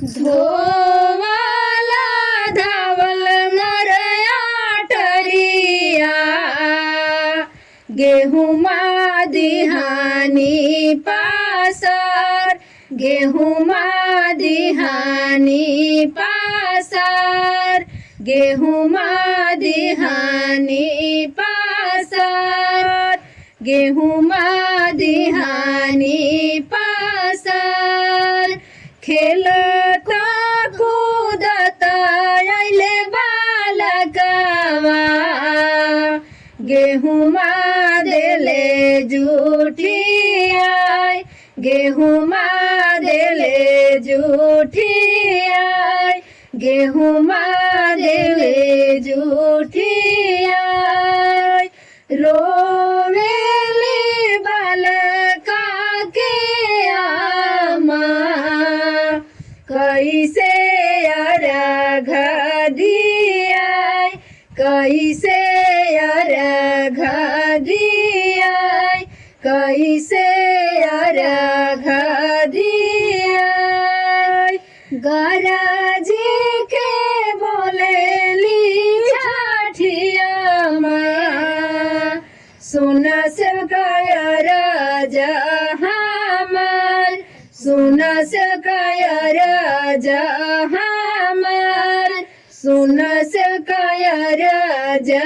धोवाला धावल मरया टरिया गेहुमा दिहानी पासर गेहुमा दिहानी पासर गेहुमा दिहानी पासर गेहुमा दिहानी पासर खेलता कूदता अइले बालकवा गेहुमा देले जुठियाई गेहुमा देले जुठियाई गेहुमा देले जुठियाई रोवेले बालका के आमा कैसे अर्घ दियाई कैसे अर्घ दियाई कैसे अर्घ दियाई गरजी के बोलेली छठिया माँ सुन से राजा हमार सुन से राजा हमार सुन से राजा